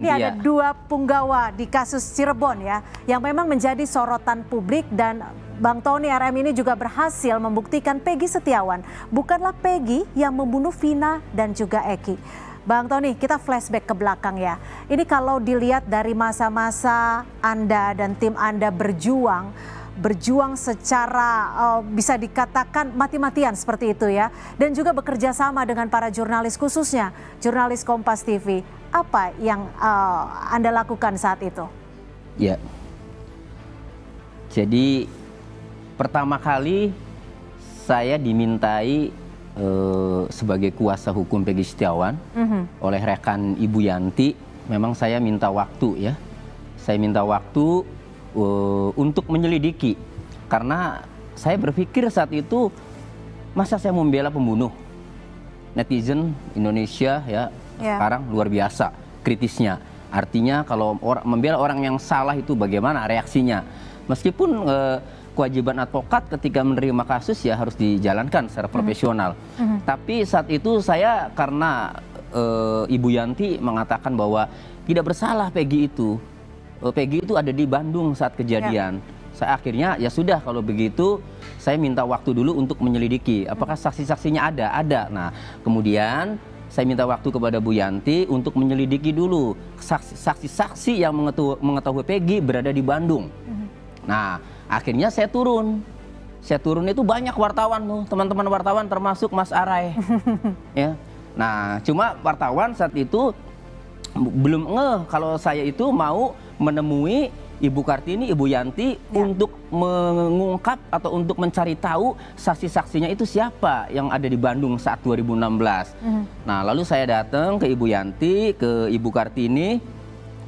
Ini ada dua punggawa di kasus Cirebon ya, yang memang menjadi sorotan publik dan Bang Tony RM ini juga berhasil membuktikan Peggy Setiawan bukanlah Peggy yang membunuh Vina dan juga Eki. Bang Tony, kita flashback ke belakang ya. Ini kalau dilihat dari masa-masa Anda dan tim Anda berjuang secara bisa dikatakan mati-matian seperti itu ya. Dan juga bekerja sama dengan para jurnalis khususnya jurnalis Kompas TV. Apa yang Anda lakukan saat itu? Ya, jadi pertama kali saya dimintai sebagai kuasa hukum Peggy Setiawan oleh rekan Ibu Yanti. Memang saya minta waktu ya. Saya minta waktu untuk menyelidiki. Karena saya berpikir saat itu, masa saya membela pembunuh? Netizen Indonesia ya sekarang luar biasa kritisnya. Artinya kalau membela orang yang salah itu bagaimana reaksinya? Meskipun kewajiban advokat ketika menerima kasus ya harus dijalankan secara profesional. Tapi saat itu saya karena Ibu Yanti mengatakan bahwa tidak bersalah Peggy itu. Peggy itu ada di Bandung saat kejadian. Saya akhirnya ya sudah kalau begitu saya minta waktu dulu untuk menyelidiki apakah saksi-saksinya ada. Nah, kemudian saya minta waktu kepada Bu Yanti untuk menyelidiki dulu saksi-saksi yang mengetahui Peggy berada di Bandung. Nah, akhirnya saya turun. Saya turun itu banyak wartawan tuh, teman-teman wartawan termasuk Mas Arai. Ya. Nah, cuma wartawan saat itu belum ngeh kalau saya itu mau menemui Ibu Kartini, Ibu Yanti untuk mengungkap atau untuk mencari tahu saksi-saksinya itu siapa yang ada di Bandung saat 2016. Nah, lalu saya datang ke Ibu Yanti, ke Ibu Kartini,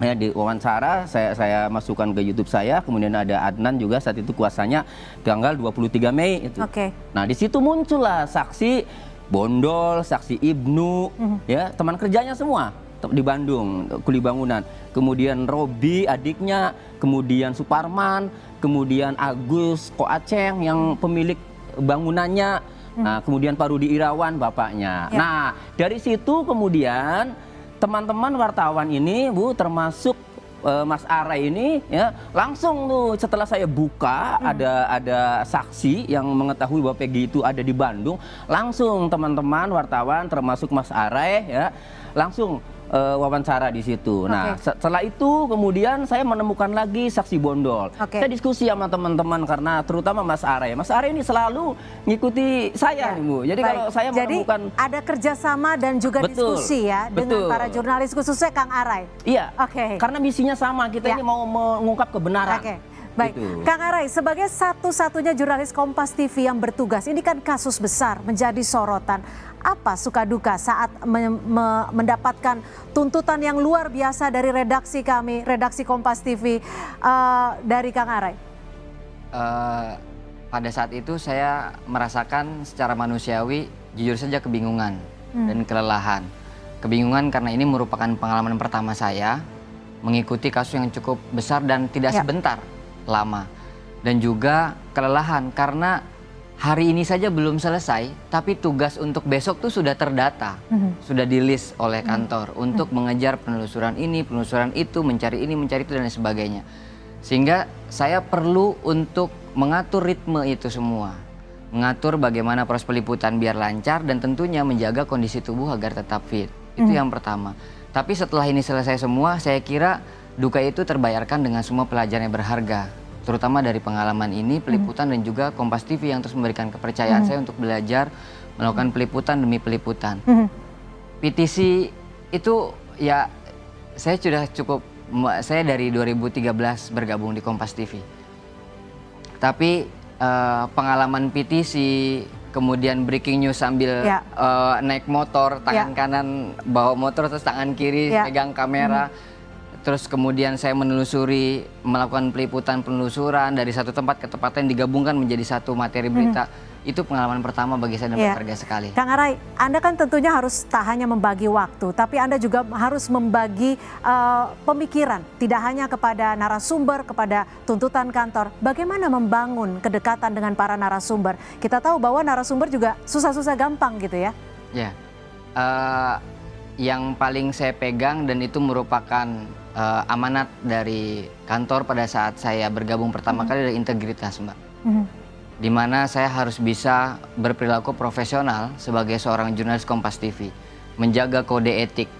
ya di wawancara saya masukkan ke YouTube saya, kemudian ada Adnan juga saat itu kuasanya tanggal 23 Mei itu. Nah, di situ muncullah saksi Bondol, saksi Ibnu, ya teman kerjanya semua di Bandung, kuli bangunan. Kemudian Robi adiknya, kemudian Suparman, kemudian Agus Koaceng yang pemilik bangunannya, nah kemudian Pak Rudi Irawan bapaknya. Nah, dari situ kemudian teman-teman wartawan ini Bu termasuk Mas Arai ini ya langsung tuh setelah saya buka ada saksi yang mengetahui bahwa Peggy itu ada di Bandung, langsung teman-teman wartawan termasuk Mas Arai ya langsung wawancara di situ. Nah, setelah itu kemudian saya menemukan lagi saksi Bondol. Saya diskusi sama teman-teman karena terutama Mas Arai. Mas Arai ini selalu ngikuti saya nih Bu. Jadi kalau saya menemukan ada kerjasama dan juga diskusi ya dengan para jurnalis khususnya Kang Arai. Iya. Karena misinya sama, kita ini mau mengungkap kebenaran. Baik, gitu. Kang Arai, sebagai satu-satunya jurnalis Kompas TV yang bertugas, ini kan kasus besar menjadi sorotan. Apa suka duka saat mendapatkan tuntutan yang luar biasa dari redaksi kami, redaksi Kompas TV dari Kang Arai? Pada saat itu saya merasakan secara manusiawi jujur saja kebingungan dan kelelahan. Kebingungan karena ini merupakan pengalaman pertama saya mengikuti kasus yang cukup besar dan tidak sebentar, lama. Dan juga kelelahan karena hari ini saja belum selesai, tapi tugas untuk besok tuh sudah terdata, sudah di list oleh kantor untuk mengejar penelusuran ini, penelusuran itu, mencari ini, mencari itu dan lain sebagainya. Sehingga saya perlu untuk mengatur ritme itu semua, mengatur bagaimana proses peliputan biar lancar dan tentunya menjaga kondisi tubuh agar tetap fit. Itu yang pertama. Tapi setelah ini selesai semua, saya kira duka itu terbayarkan dengan semua pelajaran yang berharga. Terutama dari pengalaman ini, peliputan dan juga Kompas TV yang terus memberikan kepercayaan saya untuk belajar melakukan peliputan demi peliputan. PTC itu ya saya sudah cukup, saya dari 2013 bergabung di Kompas TV. Tapi pengalaman PTC, kemudian breaking news sambil naik motor, tangan kanan bawa motor terus tangan kiri pegang kamera. Terus kemudian saya menelusuri, melakukan peliputan penelusuran dari satu tempat ke tempat lain digabungkan menjadi satu materi berita. Itu pengalaman pertama bagi saya dan berharga sekali. Kang Arai, Anda kan tentunya harus tak hanya membagi waktu, tapi Anda juga harus membagi pemikiran. Tidak hanya kepada narasumber, kepada tuntutan kantor. Bagaimana membangun kedekatan dengan para narasumber? Kita tahu bahwa narasumber juga susah-susah gampang gitu ya. Ya, yang paling saya pegang dan itu merupakan amanat dari kantor pada saat saya bergabung pertama kali adalah integritas, Mbak. Di mana saya harus bisa berperilaku profesional sebagai seorang jurnalis Kompas TV, menjaga kode etik,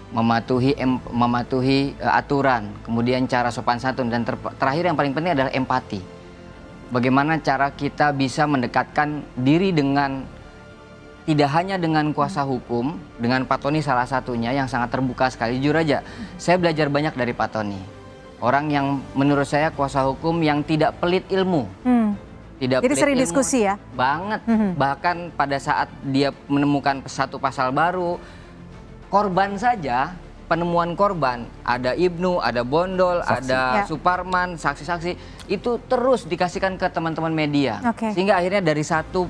mematuhi aturan, kemudian cara sopan santun, dan terakhir yang paling penting adalah empati. Bagaimana cara kita bisa mendekatkan diri dengan tidak hanya dengan kuasa hukum, dengan Pak Tony salah satunya yang sangat terbuka sekali. Jujur aja, saya belajar banyak dari Pak Tony. Orang yang menurut saya kuasa hukum yang tidak pelit ilmu. Tidak Jadi pelit sering ilmu diskusi ya? banget. Bahkan pada saat dia menemukan satu pasal baru, korban saja, penemuan korban, ada Ibnu, ada Bondol, Saksi. ada Ya. Suparman, saksi-saksi, itu terus dikasihkan ke teman-teman media. Oke. Sehingga akhirnya dari satu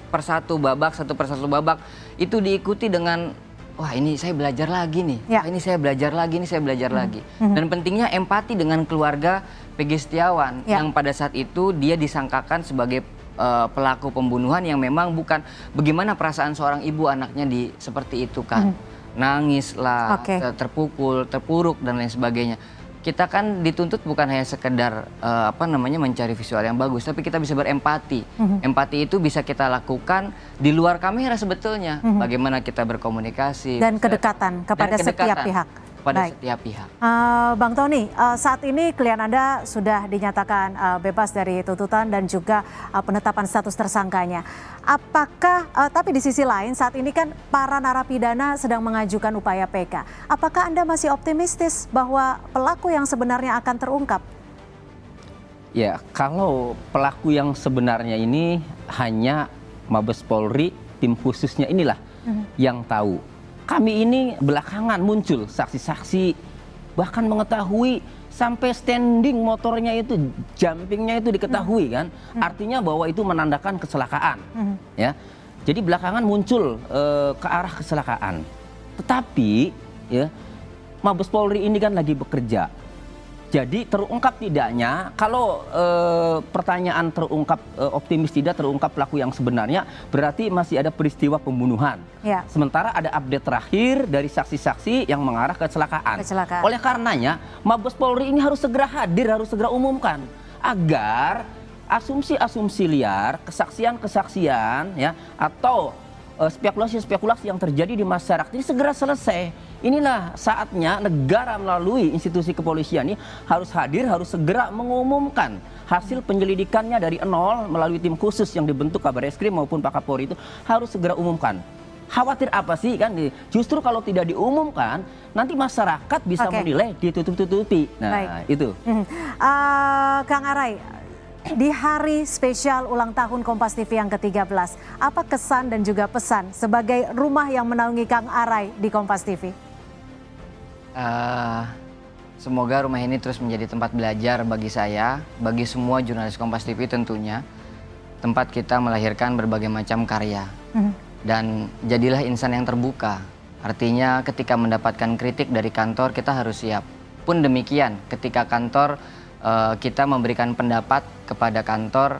persatu babak, itu diikuti dengan, wah ini saya belajar lagi nih, Ya. wah ini saya belajar lagi, ini saya belajar lagi. Dan pentingnya empati dengan keluarga Peggy Setiawan, Ya. yang pada saat itu dia disangkakan sebagai pelaku pembunuhan yang memang bukan. Bagaimana perasaan seorang ibu anaknya seperti itu kan, nangis lah, Oke. terpukul, terpuruk dan lain sebagainya. Kita kan dituntut bukan hanya sekedar mencari visual yang bagus, tapi kita bisa berempati. Empati itu bisa kita lakukan di luar kamera sebetulnya. Bagaimana kita berkomunikasi Dan kedekatan kepada setiap pihak. Kepada Baik. setiap pihak. Bang Tony, saat ini klien Anda sudah dinyatakan bebas dari tuntutan dan juga penetapan status tersangkanya. Apakah, tapi di sisi lain saat ini kan para narapidana sedang mengajukan upaya PK. Apakah Anda masih optimistis bahwa pelaku yang sebenarnya akan terungkap? Ya, kalau pelaku yang sebenarnya ini hanya Mabes Polri, tim khususnya inilah yang tahu. Kami ini belakangan muncul saksi-saksi, bahkan mengetahui sampai standing motornya itu, jumpingnya itu diketahui kan. Artinya bahwa itu menandakan kecelakaan. Ya, jadi belakangan muncul ke arah kecelakaan. Tetapi ya, Mabes Polri ini kan lagi bekerja. Jadi terungkap tidaknya, kalau pertanyaan terungkap optimis tidak terungkap pelaku yang sebenarnya, berarti masih ada peristiwa pembunuhan. Ya. Sementara ada update terakhir dari saksi-saksi yang mengarah ke kecelakaan. Kecelakaan. Oleh karenanya, Mabes Polri ini harus segera hadir, harus segera umumkan agar asumsi-asumsi liar, kesaksian-kesaksian ya atau spekulasi-spekulasi yang terjadi di masyarakat ini segera selesai. Inilah saatnya negara melalui institusi kepolisian ini harus hadir, harus segera mengumumkan hasil penyelidikannya dari nol melalui tim khusus yang dibentuk Kabareskrim maupun Pak Kapolri itu harus segera umumkan. Khawatir apa sih kan? Justru kalau tidak diumumkan nanti masyarakat bisa menilai ditutup-tutupi. Nah, baik. Itu. Kang Arai, di hari spesial ulang tahun Kompas TV yang ke-13, apa kesan dan juga pesan sebagai rumah yang menaungi Kang Arai di Kompas TV? Semoga rumah ini terus menjadi tempat belajar bagi saya, bagi semua jurnalis Kompas TV tentunya. Tempat kita melahirkan berbagai macam karya. Dan jadilah insan yang terbuka. Artinya ketika mendapatkan kritik dari kantor kita harus siap. Pun demikian ketika kantor kita memberikan pendapat kepada kantor,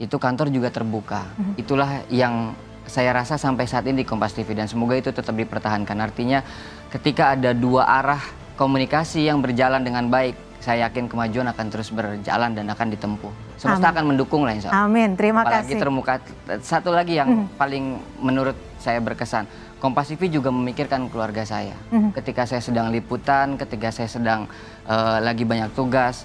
itu kantor juga terbuka. Itulah yang saya rasa sampai saat ini di Kompas TV dan semoga itu tetap dipertahankan. Artinya ketika ada dua arah komunikasi yang berjalan dengan baik, saya yakin kemajuan akan terus berjalan dan akan ditempuh. Semesta akan mendukung lah insya Allah. Amin, terima Apalagi kasih. termuka. Satu lagi yang paling menurut saya berkesan, Kompas TV juga memikirkan keluarga saya. Ketika saya sedang liputan, ketika saya sedang lagi banyak tugas,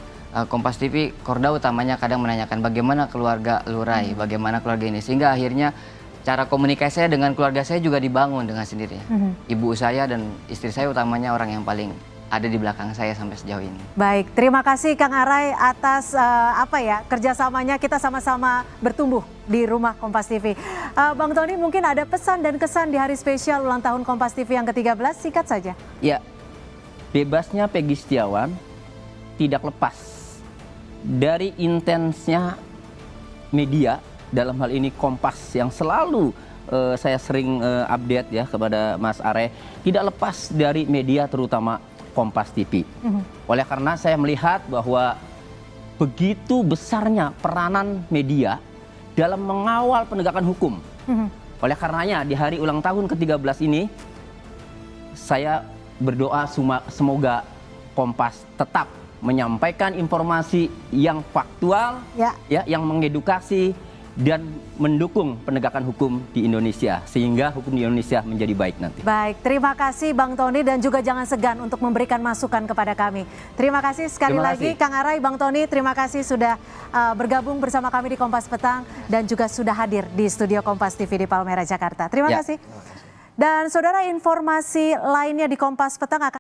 Kompas TV, korda utamanya kadang menanyakan bagaimana keluarga Lurai, bagaimana keluarga ini. Sehingga akhirnya cara komunikasi saya dengan keluarga saya juga dibangun dengan sendirinya. Ibu saya dan istri saya utamanya orang yang paling ada di belakang saya sampai sejauh ini. Baik, terima kasih Kang Arai atas kerjasamanya, kita sama-sama bertumbuh di rumah Kompas TV. Bang Tony, mungkin ada pesan dan kesan di hari spesial ulang tahun Kompas TV yang ke-13, singkat saja. Ya, bebasnya Peggy Setiawan tidak lepas dari intensnya media, dalam hal ini Kompas yang selalu saya sering update ya kepada Mas Are, tidak lepas dari media terutama Kompas TV. Oleh karena saya melihat bahwa begitu besarnya peranan media dalam mengawal penegakan hukum. Oleh karenanya di hari ulang tahun ke-13 ini saya berdoa semoga Kompas tetap menyampaikan informasi yang faktual, Ya. yang mengedukasi dan mendukung penegakan hukum di Indonesia sehingga hukum di Indonesia menjadi baik nanti. Baik, terima kasih Bang Tony dan juga jangan segan untuk memberikan masukan kepada kami. Terima kasih sekali Terima lagi kasih. Kang Arai, Bang Tony, terima kasih sudah bergabung bersama kami di Kompas Petang dan juga sudah hadir di studio Kompas TV di Palmera, Jakarta. Terima Ya. kasih. Dan saudara, informasi lainnya di Kompas Petang akan